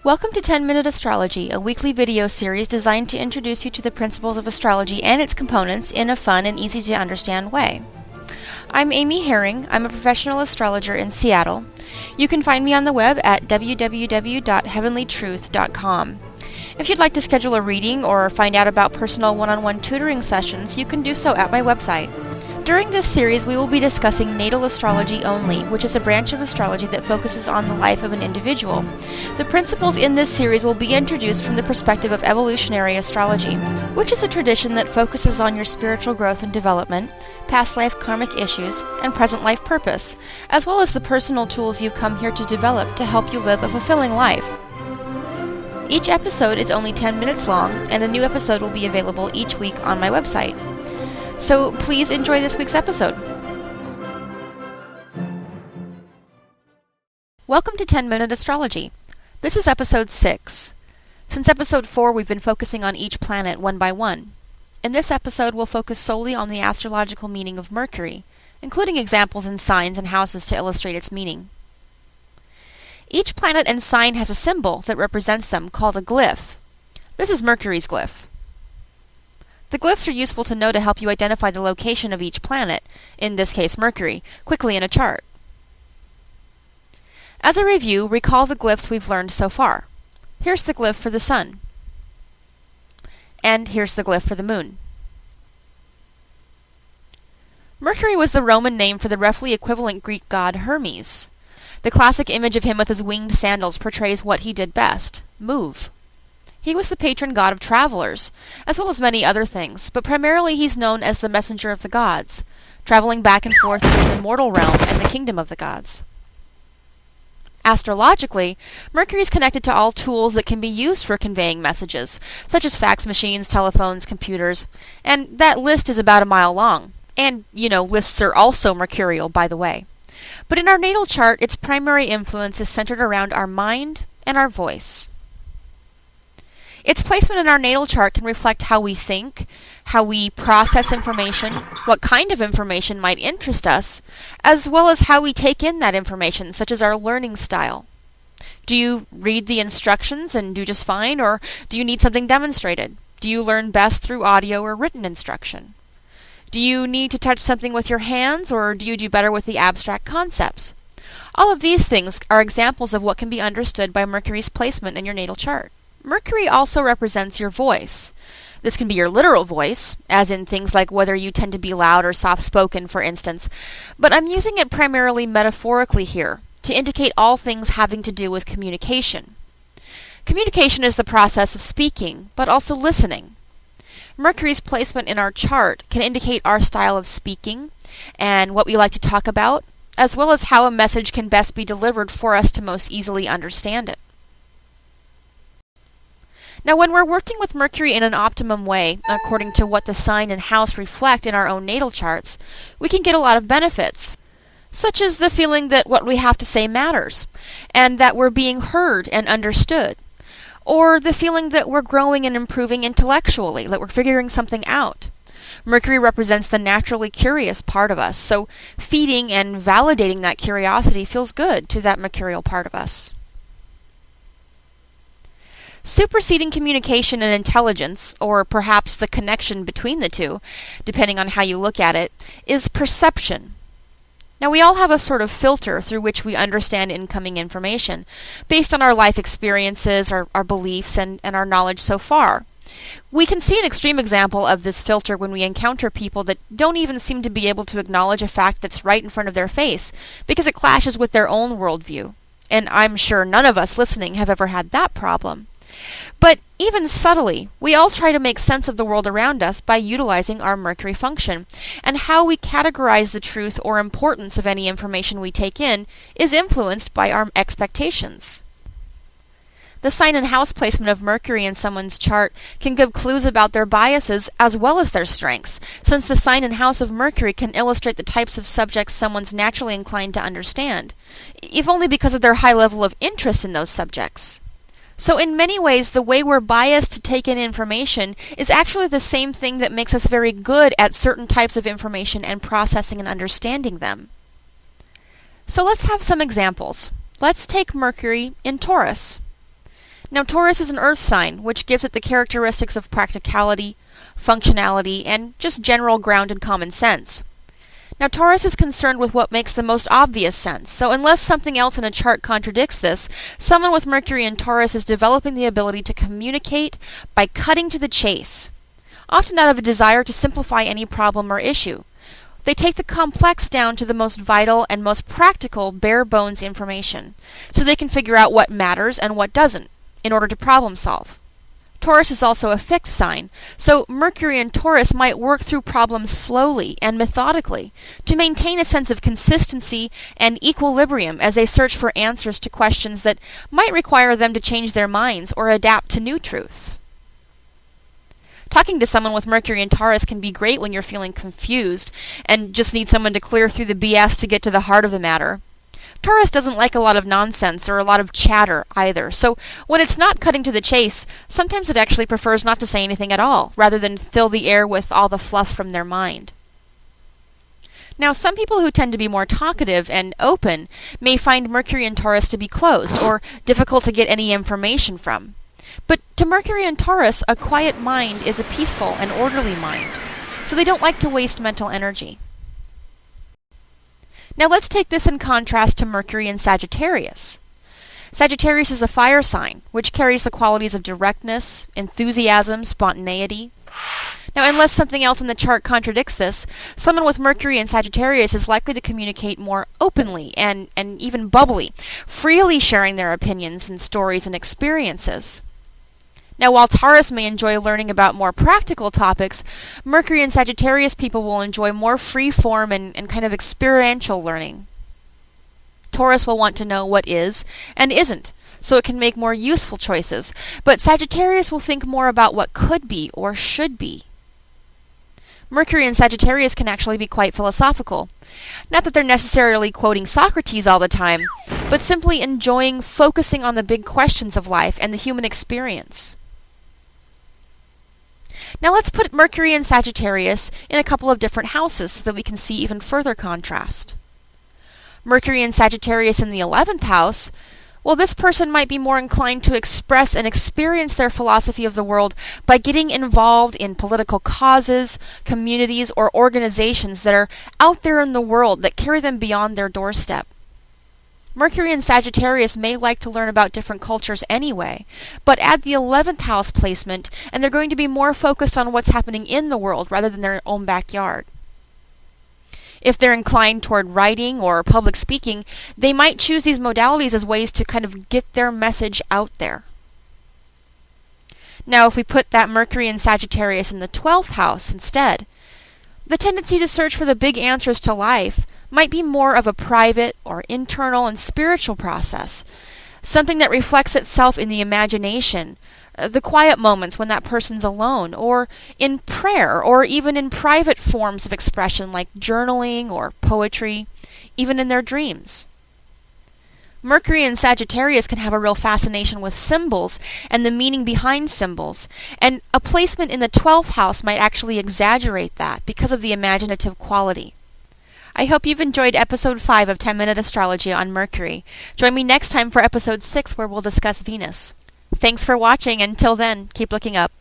Welcome to 10-Minute Astrology, a weekly video series designed to introduce you to the principles of astrology and its components in a fun and easy-to-understand way. I'm Amy Herring. I'm a professional astrologer in Seattle. You can find me on the web at www.heavenlytruth.com. If you'd like to schedule a reading or find out about personal one-on-one tutoring sessions, you can do so at my website. During this series, we will be discussing natal astrology only, which is a branch of astrology that focuses on the life of an individual. The principles in this series will be introduced from the perspective of evolutionary astrology, which is a tradition that focuses on your spiritual growth and development, past life karmic issues, and present life purpose, as well as the personal tools you've come here to develop to help you live a fulfilling life. Each episode is only 10 minutes long, and a new episode will be available each week on my website. So please enjoy this week's episode. Welcome to 10-Minute Astrology. This is episode 6. Since episode 4, we've been focusing on each planet one by one. In this episode, we'll focus solely on the astrological meaning of Mercury, including examples in signs and houses to illustrate its meaning. Each planet and sign has a symbol that represents them called a glyph. This is Mercury's glyph. The glyphs are useful to know to help you identify the location of each planet, in this case Mercury, quickly in a chart. As a review, recall the glyphs we've learned so far. Here's the glyph for the Sun. And here's the glyph for the Moon. Mercury was the Roman name for the roughly equivalent Greek god Hermes. The classic image of him with his winged sandals portrays what he did best: move. He was the patron god of travelers, as well as many other things, but primarily he's known as the messenger of the gods, traveling back and forth between the mortal realm and the kingdom of the gods. Astrologically, Mercury is connected to all tools that can be used for conveying messages, such as fax machines, telephones, computers, and that list is about a mile long. And, lists are also mercurial, by the way. But in our natal chart, its primary influence is centered around our mind and our voice. Its placement in our natal chart can reflect how we think, how we process information, what kind of information might interest us, as well as how we take in that information, such as our learning style. Do you read the instructions and do just fine, or do you need something demonstrated? Do you learn best through audio or written instruction? Do you need to touch something with your hands, or do you do better with the abstract concepts? All of these things are examples of what can be understood by Mercury's placement in your natal chart. Mercury also represents your voice. This can be your literal voice, as in things like whether you tend to be loud or soft-spoken, for instance, but I'm using it primarily metaphorically here, to indicate all things having to do with communication. Communication is the process of speaking, but also listening. Mercury's placement in our chart can indicate our style of speaking and what we like to talk about, as well as how a message can best be delivered for us to most easily understand it. Now, when we're working with Mercury in an optimum way, according to what the sign and house reflect in our own natal charts, we can get a lot of benefits, such as the feeling that what we have to say matters, and that we're being heard and understood, or the feeling that we're growing and improving intellectually, that we're figuring something out. Mercury represents the naturally curious part of us, so feeding and validating that curiosity feels good to that mercurial part of us. Superseding communication and intelligence, or perhaps the connection between the two, depending on how you look at it, is perception. Now, we all have a sort of filter through which we understand incoming information, based on our life experiences, our beliefs, and our knowledge so far. We can see an extreme example of this filter when we encounter people that don't even seem to be able to acknowledge a fact that's right in front of their face, because it clashes with their own worldview. And I'm sure none of us listening have ever had that problem. But even subtly, we all try to make sense of the world around us by utilizing our Mercury function, and how we categorize the truth or importance of any information we take in is influenced by our expectations. The sign and house placement of Mercury in someone's chart can give clues about their biases as well as their strengths, since the sign and house of Mercury can illustrate the types of subjects someone's naturally inclined to understand, if only because of their high level of interest in those subjects. So in many ways, the way we're biased to take in information is actually the same thing that makes us very good at certain types of information and processing and understanding them. So let's have some examples. Let's take Mercury in Taurus. Now, Taurus is an earth sign, which gives it the characteristics of practicality, functionality, and just general grounded common sense. Now, Taurus is concerned with what makes the most obvious sense, so unless something else in a chart contradicts this, someone with Mercury in Taurus is developing the ability to communicate by cutting to the chase, often out of a desire to simplify any problem or issue. They take the complex down to the most vital and most practical bare-bones information, so they can figure out what matters and what doesn't, in order to problem solve. Taurus is also a fixed sign, so Mercury in Taurus might work through problems slowly and methodically to maintain a sense of consistency and equilibrium as they search for answers to questions that might require them to change their minds or adapt to new truths. Talking to someone with Mercury in Taurus can be great when you're feeling confused and just need someone to clear through the BS to get to the heart of the matter. Taurus doesn't like a lot of nonsense or a lot of chatter either, so when it's not cutting to the chase, sometimes it actually prefers not to say anything at all, rather than fill the air with all the fluff from their mind. Now, some people who tend to be more talkative and open may find Mercury in Taurus to be closed or difficult to get any information from. But to Mercury in Taurus, a quiet mind is a peaceful and orderly mind, so they don't like to waste mental energy. Now let's take this in contrast to Mercury in Sagittarius. Sagittarius is a fire sign, which carries the qualities of directness, enthusiasm, spontaneity. Now, unless something else in the chart contradicts this, someone with Mercury in Sagittarius is likely to communicate more openly and even bubbly, freely sharing their opinions and stories and experiences. Now, while Taurus may enjoy learning about more practical topics, Mercury and Sagittarius people will enjoy more free-form and kind of experiential learning. Taurus will want to know what is and isn't, so it can make more useful choices, but Sagittarius will think more about what could be or should be. Mercury in Sagittarius can actually be quite philosophical. Not that they're necessarily quoting Socrates all the time, but simply enjoying focusing on the big questions of life and the human experience. Now let's put Mercury in Sagittarius in a couple of different houses so that we can see even further contrast. Mercury in Sagittarius in the 11th house, well, this person might be more inclined to express and experience their philosophy of the world by getting involved in political causes, communities, or organizations that are out there in the world that carry them beyond their doorstep. Mercury in Sagittarius may like to learn about different cultures anyway, but add the 11th house placement, and they're going to be more focused on what's happening in the world rather than their own backyard. If they're inclined toward writing or public speaking, they might choose these modalities as ways to kind of get their message out there. Now, if we put that Mercury in Sagittarius in the 12th house instead, the tendency to search for the big answers to life might be more of a private or internal and spiritual process, something that reflects itself in the imagination, the quiet moments when that person's alone, or in prayer, or even in private forms of expression like journaling or poetry, even in their dreams. Mercury in Sagittarius can have a real fascination with symbols and the meaning behind symbols, and a placement in the 12th house might actually exaggerate that because of the imaginative quality. I hope you've enjoyed episode 5 of 10-Minute Astrology on Mercury. Join me next time for episode 6 where we'll discuss Venus. Thanks for watching. Until then, keep looking up.